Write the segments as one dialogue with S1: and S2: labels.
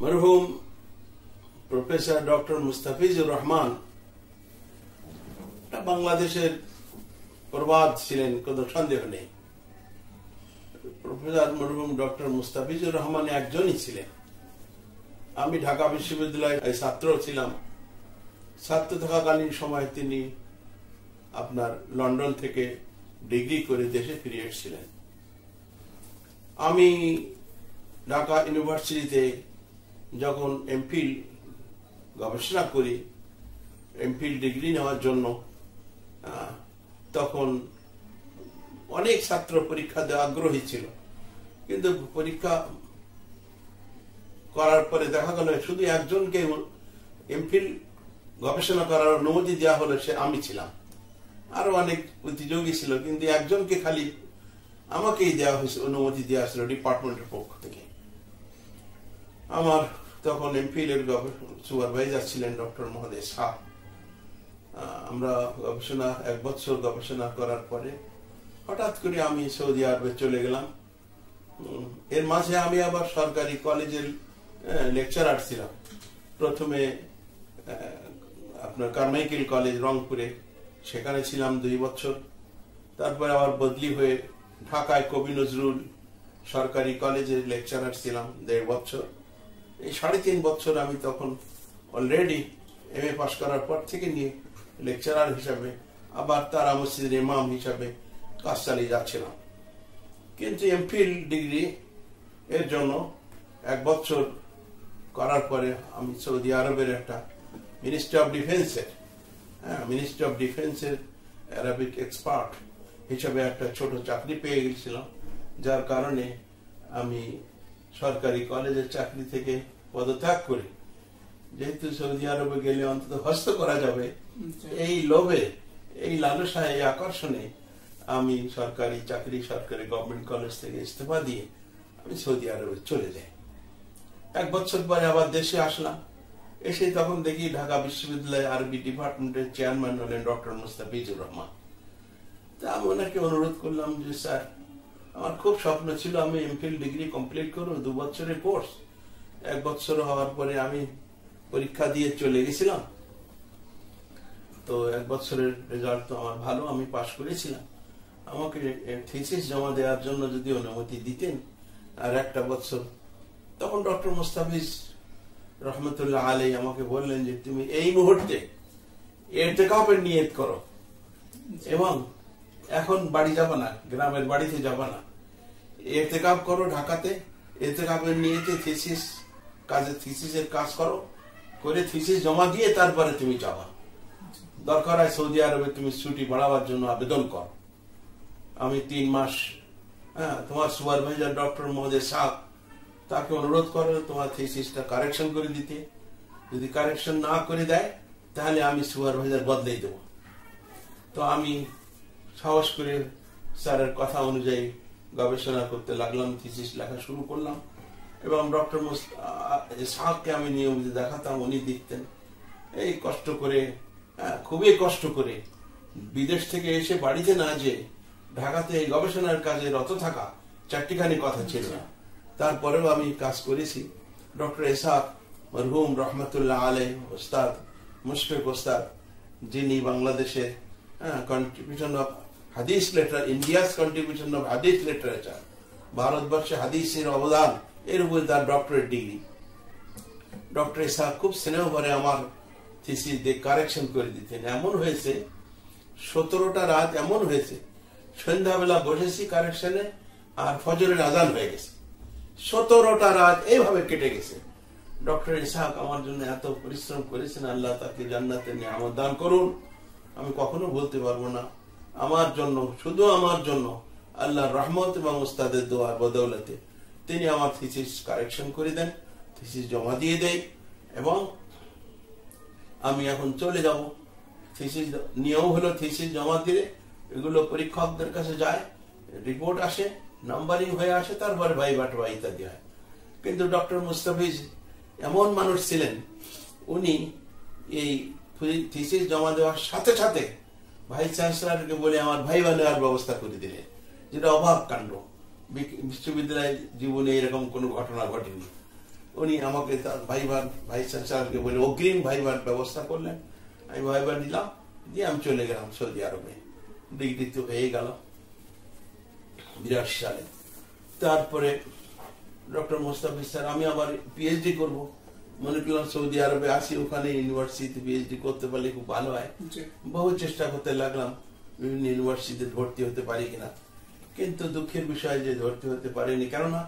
S1: মরহুম professor doctor Mustafizur Rahman বাংলাদেশের প্রবাদ ছিলেন, কোনো সন্দেহ নেই। প্রফেসর মরহুম ডক্টর মুস্তাফিজুর রহমান একজনই ছিলেন। আমি ঢাকা বিশ্ববিদ্যালয়ের ছাত্র ছিলাম। ছাত্র থাকাকালীন সময় তিনি আপনার লন্ডন থেকে ডিগ্রি করে দেশে ফিরে এসেছিলেন। আমি ঢাকা ইউনিভার্সিটিতে যখন এমফিল গবেষণা করি, এমফিল ডিগ্রি নেওয়ার জন্য, তখন অনেক ছাত্র পরীক্ষা দেওয়া আগ্রহী ছিল, কিন্তু পরীক্ষা করার পরে দেখা গেল শুধু একজনকে এমফিল গবেষণা করার অনুমতি দেওয়া হলো, সে আমি ছিলাম। আরো অনেক প্রতিযোগী ছিল, কিন্তু একজনকে খালি আমাকেই দেওয়া হয়েছে, অনুমতি দেওয়া হয়েছিল ডিপার্টমেন্টের পক্ষ থেকে। আমার তখন এমফিল এর সুপারভাইজার ছিলেন ডক্টর মহোদয় শাহ। আমরা গবেষণা 1 বছর গবেষণা করার পরে হঠাৎ করে আমি সৌদি আরবে চলে গেলাম। এর মাঝে আমি আবার সরকারি কলেজের লেকচারার ছিলাম। প্রথমে আপনার কারমাইকেল কলেজ রংপুরে, সেখানে ছিলাম 2 বছর। তারপরে আবার বদলি হয়ে ঢাকায় কবি নজরুল সরকারি কলেজের লেকচারার ছিলাম 1.5 বছর। এই 3.5 বছর আমি তখন অলরেডি MA পাস করার পর থেকে নিয়ে লেকচারার হিসাবে, আবার তারা মসজিদের ইমাম হিসাবে কাজ চালিয়ে যাচ্ছিলাম। কিন্তু এমফিল ডিগ্রি এর জন্য 1 বছর করার পরে আমি সৌদি আরবের একটা মিনিস্ট্রি অফ ডিফেন্সের অ্যারাবিক এক্সপার্ট হিসাবে একটা ছোট চাকরি পেয়ে গেছিলাম, যার কারণে আমি সরকারি কলেজের চাকরি থেকে পদত্যাগ করে, যেহেতু সৌদি আরবে গেলে অন্তত হস্ত করা যাবে, এই লোভে, এই লালসায়, এই আকর্ষণে আমি সরকারি চাকরি, সরকারি গভর্নমেন্ট কলেজ থেকে ইস্তফা দিয়ে আমি সৌদি আরবে চলে যাই। 1 বছর পরে আবার দেশে আসলাম। এসে তখন দেখি ঢাকা বিশ্ববিদ্যালয়ের আরবি ডিপার্টমেন্টের চেয়ারম্যান হলেন ডক্টর মুস্তাফিজুর রহমান। তা আমি ওনাকে অনুরোধ করলাম যে স্যার, আমার খুব স্বপ্ন ছিল আমি এমফিল ডিগ্রি কমপ্লিট করবো, 2 বছরের কোর্স। 1 বছর হওয়ার পরে আমি পরীক্ষা দিয়ে চলে গেছিলাম। তো 1 বছরের রেজাল্ট তো আমার ভালো, আমি পাশ করেছিলাম। আমাকে থিসিস জমা দেওয়ার জন্য যদি অনুমতি দিতেন আর 1 বছর, তখন ডক্টর মুস্তাফিজ রহমতুল্লাহ আলাই আমাকে বললেন যে তুমি এই মুহূর্তে ইরতিকাফের নিয়ত করো, এবং এখন বাড়ি যাবা না, গ্রামের বাড়িতে যাবা না, ইরতিকাফ করো ঢাকাতে। ইরতিকাফের নিয়তে থিসিসের কাজ করো, করে থিসিস জমা দিয়ে তারপরে তুমি যাবা। দরকার হয় সৌদি আরবে তুমি ছুটি বাড়াবার জন্য আবেদন করো। আমি 3 মাস তোমার সুপারভাইজার ডক্টর মহোদয় শাহ, তাকে অনুরোধ করো তোমার থিসিসটা কারেকশন করে দিতে। যদি কারেকশন না করে দেয় তাহলে আমি সুপারভাইজার বদলেই দেব। তো আমি সাহস করে স্যারের কথা অনুযায়ী গবেষণা করতে লাগলাম, থিসিস লেখা শুরু করলাম, এবং ডক্টর শাহকে আমি নিয়মিত দেখাতাম, উনি দেখতেন। এই কষ্ট করে, খুবই কষ্ট করে, বিদেশ থেকে এসে বাড়িতে না যে ঢাকাতে এই গবেষণার কাজে রত থাকা 4টিখানি কথা ছিল না। তারপরেও আমি কাজ করেছি। ডক্টর ইসহাক মরহুম রহমতুল্লাহ আলাই ওস্তাদ, মুশফিক ওস্তাদ, যিনি বাংলাদেশের কন্ট্রিবিউশন অফ হাদিস লিটারেচার, ইন্ডিয়াস কন্ট্রিবিউশন অফ হাদিস লিটারেচার, ভারতবর্ষে হাদিসের অবদান, এর উপর তার ডক্টরেট ডিগ্রি। ডক্টর ইসহাক খুব স্নেহ ভরে আমার থিসিস দিয়ে কারেকশন করে দিতেন। এমন হয়েছে 17টা রাত এমন হয়েছে, সন্ধ্যাবেলা বসেছি কারেকশনে, আর ফজরের আজান হয়ে গেছে। 17টা রাত এইভাবে কেটে গেছে। ডক্টর ইসহাক আমার জন্য এত পরিশ্রম করেছেন, আল্লাহ তাকে জান্নাতে নিয়ামত দান করুন। আমি কখনো বলতে পারবো না। আমার জন্য, শুধু আমার জন্য, আল্লাহর রহমত এবং উস্তাদের দোয়ার বদৌলতে তিনি আমার থিসিস কারেকশন করে দেন, থিসিস জমা দিয়ে দেয়, এবং আমি এখন চলে যাব। থিসিস নিয়ম হলো থিসিস জমা দিলে এগুলো পরীক্ষকদের কাছে যায়, রিপোর্ট আসে, নাম্বারিং হয়ে আসে, তারপরে ভাইবা ইত্যাদি হয়। কিন্তু ডক্টর মুস্তাফিজ এমন মানুষ ছিলেন, উনি এই থিসিস জমা দেওয়ার সাথে সাথে ভাইস চ্যান্সেলরকে বলে আমার ভাইবা নেওয়ার ব্যবস্থা করে দিলেন, যেটা অবাক কাণ্ড। বিশ্ববিদ্যালয় জীবনে এরকম কোনো ঘটনা ঘটেনি। উনি আমাকে তার ভাইস চ্যান্সেলরকে বলে অগ্রিম ভাইবার ব্যবস্থা করলেন। আমি ভাইবা দিলাম, দিয়ে আমি চলে গেলাম সৌদি আরবে। ডিগ্রি তো হয়ে গেল 82 সালে। তারপরে ডক্টর মোস্তাফিজ স্যার, আমি আবার পিএইচডি করব, মনে করলাম সৌদি আরবে আসি, ওখানে ইউনিভার্সিটিতে পিএইচডি করতে পারলে খুব ভালো হয়। বহু চেষ্টা করতে লাগলাম বিভিন্ন ইউনিভার্সিটিতে ভর্তি হতে পারি কিনা, কিন্তু দুঃখের বিষয় যে ভর্তি হতে পারিনি। কেননা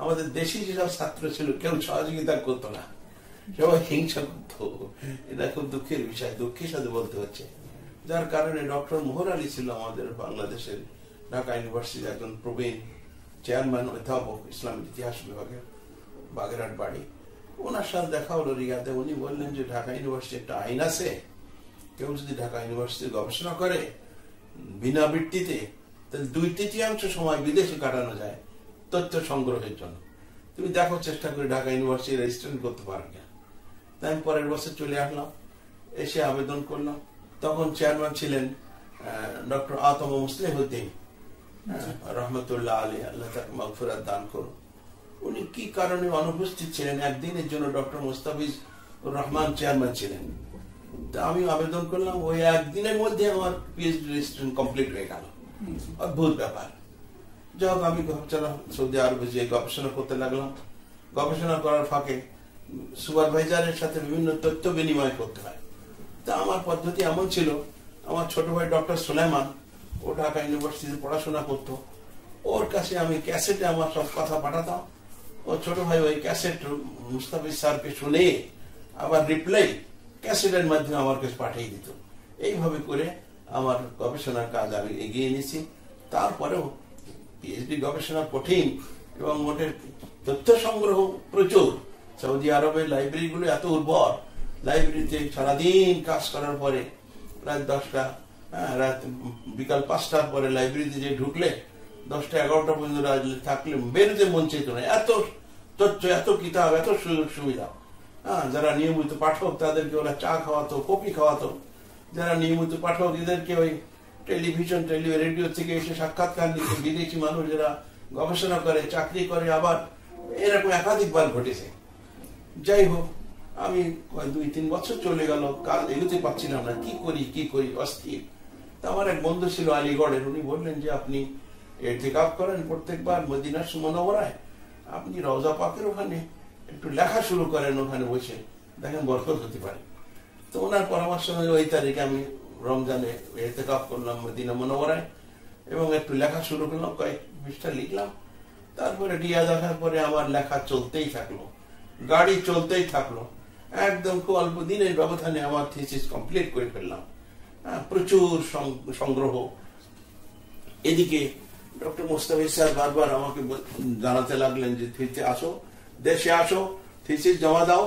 S1: আমাদের দেশে যেসব ছাত্র ছিল কেউ সহযোগিতা করতো না, সবাই হিংসা করতো। এটা খুব দুঃখের বিষয়, দুঃখের সাথে বলতে হচ্ছে। যার কারণে ডক্টর মোহর আলী ছিল আমাদের বাংলাদেশের ঢাকা ইউনিভার্সিটির একজন প্রবীণ চেয়ারম্যান, অধ্যাপক ইসলামিক ইতিহাস বিভাগের, বাগেরহাট বাড়ি। ওনার সাথে দেখা হলো রিয়াদে। উনি বললেন যে ঢাকা ইউনিভার্সিটি একটা আইন আছে, কেউ যদি ঢাকা ইউনিভার্সিটি গবেষণা করে বিনা বৃত্তিতে, তাহলে 2/3 সময় বিদেশে কাটানো যায় তথ্য সংগ্রহের জন্য। তুমি দেখো, চেষ্টা করে ঢাকা ইউনিভার্সিটি রেজিস্ট্রেশন করতে পারো না। তাই আমি পরের বছর চলে আসলাম, এসে আবেদন করলাম। তখন চেয়ারম্যান ছিলেন ডক্টর আতম মুসলিহুদ্দিন রহমতুল্লাহ আলী, আল্লাহ তাকে মাগফিরাত দান করুন। উনি কি কারণে অনুপস্থিত ছিলেন, একদিনের জন্য ডক্টর মুস্তাফিজ রহমান চেয়ারম্যান ছিলেন। তা আমি আবেদন করলাম, ওই একদিনের মধ্যে আমার পিএইচডি রেজিস্ট্রেশন কমপ্লিট হয়ে গেল। অদ্ভুত ব্যাপার। যাই হোক, আমি ভাবছিলাম সৌদি আরবে যে গবেষণা করতে লাগলাম। গবেষণা করার ফাঁকে সুপারভাইজারের সাথে বিভিন্ন তথ্য বিনিময় করতে হয়। তা আমার পদ্ধতি এমন ছিল, আমার ছোট ভাই ডক্টর সুলাইমান, ও ঢাকা ইউনিভার্সিটিতে পড়াশোনা করতো, ওর কাছে আমি ক্যাসেটে আমার সব কথা পাঠাতাম। ও ছোট ভাই ওই ক্যাসেট মুস্তাফিজ স্যারকে শুনে আবার রিপ্লাই ক্যাসেটের মাধ্যমে আমার কাছে পাঠিয়ে দিত। এইভাবে করে আমার গবেষণার কাজ আমি এগিয়ে নিয়েছি। তারপরেও পিএইচডি গবেষণা কঠিন এবং মোটের তথ্য সংগ্রহ প্রচুর। সৌদি আরবের লাইব্রেরিগুলো এত উর্বর, লাইব্রেরিতে সারাদিন কাজ করার পরে রাত 10টা, রাত বিকাল 5টার পরে লাইব্রেরিতে যে ঢুকলে 10টা 11টা পর্যন্ত থাকলে বেরোতে মন চাইত না। এত তথ্য, এত কিতাব, এত সুযোগ সুবিধা। যারা নিয়মিত পাঠক তাদেরকে ওরা চা খাওয়াতো, কফি খাওয়াতো। যারা নিয়মিত পাঠক এদেরকে ওই টেলিভিশন, রেডিও থেকে এসে সাক্ষাৎকার নিতে, বিদেশি মানুষ যারা গবেষণা করে, চাকরি করে, আবার এরকম একাধিকবার ঘটেছে। যাই হোক, আমি 2-3 বছর চলে গেল, কাজ এগোতে পারছিলাম না, কি করি অস্থির। তা আমার এক বন্ধু ছিল আলিগড়ের, উনি বললেন যে আপনি ইতিকাফ করেন প্রত্যেকবার মদিনার সুমনওয়ারায়, আপনি রওজা পাকের ওখানে একটু লেখা শুরু করেন, ওখানে বসে দেখেন বরকত হতে পারে। তো ওনার পরামর্শ হয়ে ওই তারিখে আমি রমজানে ইতিকাফ করলাম মদিনা মুনাওয়ারায় এবং একটু লেখা শুরু করলাম, কয়েক পৃষ্ঠা লিখলাম। তারপরে রিয়াদ আসার পরে আমার লেখা চলতেই থাকলো, গাড়ি চলতেই থাকলো। একদম খুব অল্প দিনের ব্যবধানে আমার থিসিস কমপ্লিট করে ফেললাম। প্রচুর সংগ্রহ। এদিকে ডক্টর মোস্তাফিজ স্যার বারবার আমাকে জানাতে লাগলেন যে দেশে আসো, থিসিস জমা দাও।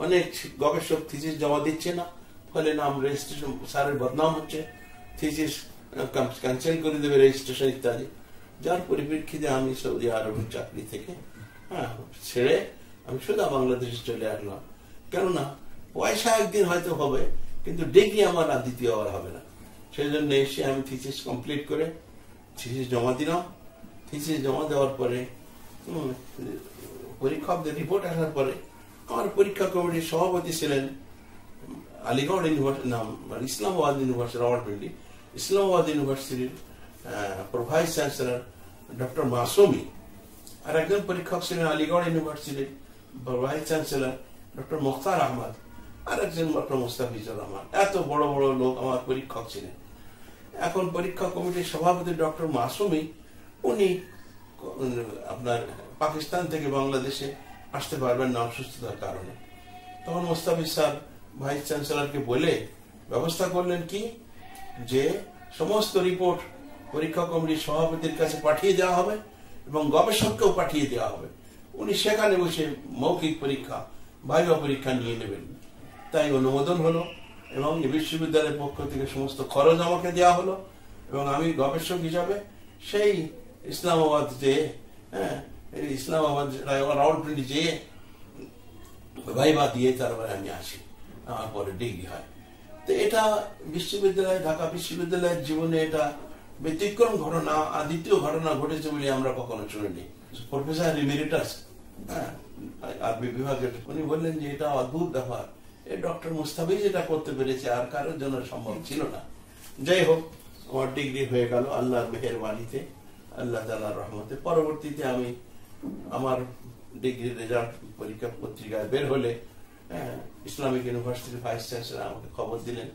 S1: অনেক গবেষক থিসিস জমা দিচ্ছে না, ফলে নাম রেজিস্ট্রেশন, স্যারের বদনাম হচ্ছে, থিসিস ক্যান্সেল করে দেবে রেজিস্ট্রেশন ইত্যাদি। যার পরিপ্রেক্ষিতে আমি সৌদি আরবের চাকরি থেকে ছেড়ে আমি সোজা বাংলাদেশে চলে আসলাম। কেননা পয়সা একদিন হয়তো হবে, কিন্তু ডিগ্রি আমার আর দ্বিতীয়বার হবে না। সেই জন্য এসে আমি থিসিস কমপ্লিট করে থিসিস জমা দিলাম। থিসিস জমা দেওয়ার পরে পরীক্ষকদের রিপোর্ট আসার পরে আমার পরীক্ষা কমিটির সভাপতি ছিলেন আলিগড় ইউনিভার্সিটি, নাম ইসলামাবাদ ইউনিভার্সিটি, রাওয়ালপিন্ডি ইসলামাবাদ ইউনিভার্সিটির ভাইস চ্যান্সেলর ডক্টর মাসুমি। আর একজন পরীক্ষক ছিলেন আলিগড় ইউনিভার্সিটির ভাইস চ্যান্সেলর ডক্টর মুখতার আহমদ, আর একজন ডক্টর মুস্তাফিজুর রহমান। এত বড় বড় লোক আমার পরীক্ষক ছিলেন। এখন পরীক্ষা কমিটির সভাপতি ডক্টর মাসুমি, উনি আপনার পাকিস্তান থেকে বাংলাদেশে আসতে পারবেন না অসুস্থতার কারণে। তখন মুস্তাফিজ স্যার ভাইস চ্যান্সেলরকে বলে ব্যবস্থা করলেন কি, যে সমস্ত রিপোর্ট পরীক্ষা কমিটির সভাপতির কাছে পাঠিয়ে দেওয়া হবে এবং গবেষককেও পাঠিয়ে দেওয়া হবে। উনি সেখানে বসে মৌখিক পরীক্ষা, ভাইভা পরীক্ষা নিয়ে নেবেন। তাই অনুমোদন হলো এবং বিশ্ববিদ্যালয়ের পক্ষ থেকে সমস্ত খরচ আমাকে দেওয়া হলো এবং আমি গবেষক হিসাবে সেই ইসলামাবাদ যেয়ে, ইসলামাবাদ রাওয়ালপিন্ডি যেয়ে ভাইভা দিয়ে তারপরে আমি আসি, আমার পরে ডিগ্রি হয়। তো এটা বিশ্ববিদ্যালয়, ঢাকা বিশ্ববিদ্যালয়ের জীবনে এটা ব্যতিক্রম ঘটনা, আর দ্বিতীয় ঘটনা ঘটেছে বলে আমরা কখনো শুনিনি। প্রফেসর ইমেরিটাস আরবি বিভাগের, উনি বললেন যে এটা অদ্ভুত ব্যাপার, এই ডক্টর মুস্তাফিজ যেটা করতে পেরেছে আর কারোর জন্য সম্ভব ছিল না। যাই হোক, আমার ডিগ্রি হয়ে গেল আল্লাহর মেহেরবানিতে, আল্লাহ তাআলার রহমতে। পরবর্তীতে আমি আমার ডিগ্রির রেজাল্ট পরীক্ষা পত্রিকায় বের হলে ইসলামিক ইউনিভার্সিটির ভাইস চ্যান্সেলর আমাকে খবর দিলেন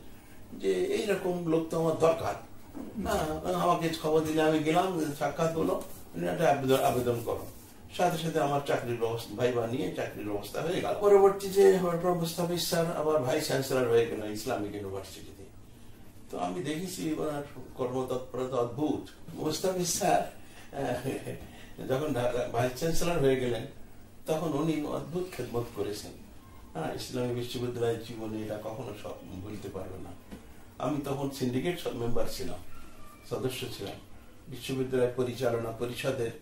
S1: যে এইরকম লোক তো আমার দরকার। আমাকে খবর দিলে আমি গেলাম, সাক্ষাৎ হলো, একটা আবেদন করো। সাথে সাথে আমার চাকরির ব্যবস্থা, ভাইবা নিয়ে চাকরির ব্যবস্থা হয়ে গেল। পরবর্তীতে ডক্টর মুস্তাফিজ স্যার আবার ভাইস চ্যান্সেলর হয়ে গেলেন ইসলামিক ইউনিভার্সিটিতে। তো আমি দেখেছি ওনার কর্মতৎপরতা অদ্ভুত। মুস্তাফিজ স্যার যখন ভাইস চ্যান্সেলর হয়ে গেলেন তখন উনি অদ্ভুত খেদমত করেছেন। ইসলামী বিশ্ববিদ্যালয়ের জীবনে এটা কখনো সব ভুলতে পারবে না। আমি তখন সিন্ডিকেট মেম্বার ছিলাম, সদস্য ছিলাম। বিশ্ববিদ্যালয় পরিচালনা পরিষদের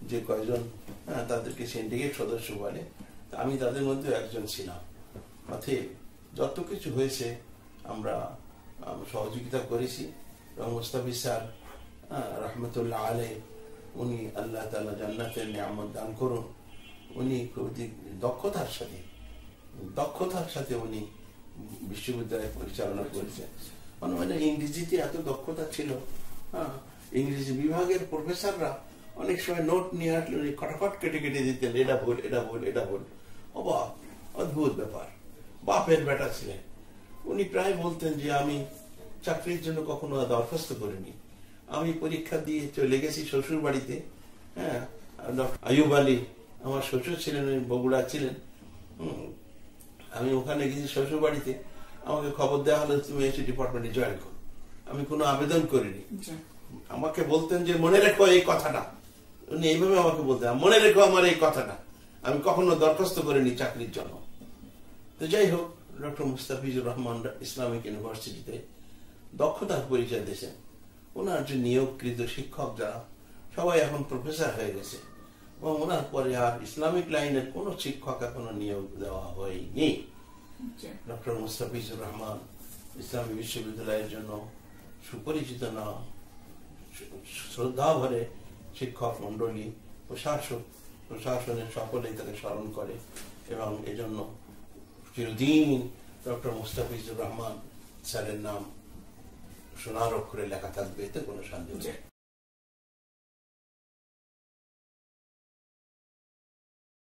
S1: যে কয়জন তাদেরকে সিন্ডিকেট সদস্য বলে, আমি তাদের মধ্যে একজন ছিলাম। অতএব যত কিছু হয়েছে আমরা সহযোগিতা করেছি। এবং মুস্তাফিজ স্যার রহমতুল্লাহ আলাইহ, উনি আল্লাহ তাআলা জান্নাতের নিয়ামত দান করুন, উনি দক্ষতার সাথে উনি বিশ্ববিদ্যালয় পরিচালনা করেছেন। মানে ইংরেজিতে এত দক্ষতা ছিল, ইংরেজি বিভাগের প্রফেসররা অনেক সময় নোট নিয়ে আসলে উনি খটাখট কেটে কেটে দিতেন, এটা ভুল, এটা ভুল, এটা ভুল। অবাক, অদ্ভুত ব্যাপার। বাপের বেটা ছিলেন। উনি প্রায় বলতেন যে আমি চাকরির জন্য কখনো দরখাস্ত করিনি, আমি পরীক্ষা দিয়ে চলে গেছি শ্বশুর বাড়িতে। আইয়ুব আলী আমার শ্বশুর ছিলেন, বগুড়া ছিলেন। আমি ওখানে গেছি শ্বশুর বাড়িতে, আমাকে খবর দেওয়া হলো তুমি এসে ডিপার্টমেন্টে জয়েন করো। আমি কোনো আবেদন করিনি। আমাকে বলতেন যে মনে রেখো এই কথাটা, উনি এইভাবে আমাকে বলতেন, মনে রেখো আমার এই কথাটা, আমি কখনো দরখাস্ত করিনি চাকরির জন্য। তো যাই হোক, ডক্টর মুস্তাফিজুর রহমান ইসলামিক ইউনিভার্সিটিতে দক্ষতার পরিচয় দিয়েছেন। ওনার যে নিয়োগকৃত শিক্ষক যারা সবাই এখন প্রফেসর হয়ে গেছে, এবং ওনার পরে আর ইসলামিক লাইনের কোন শিক্ষক এখনো নিয়োগ দেওয়া হয়নি। ডক্টর মুস্তাফিজুর রহমান ইসলামী বিশ্ববিদ্যালয়ের জন্য সুপরিচিত না, শ্রদ্ধা ভরে শিক্ষক মন্ডলী, প্রশাসনের সকলেই তাকে স্মরণ করে, এবং এজন্য চিরদিন ডক্টর মুস্তাফিজুর রহমান স্যারের নাম সোনার অক্ষরে লেখা থাকবে, এতে কোনো সন্দেহ নেই।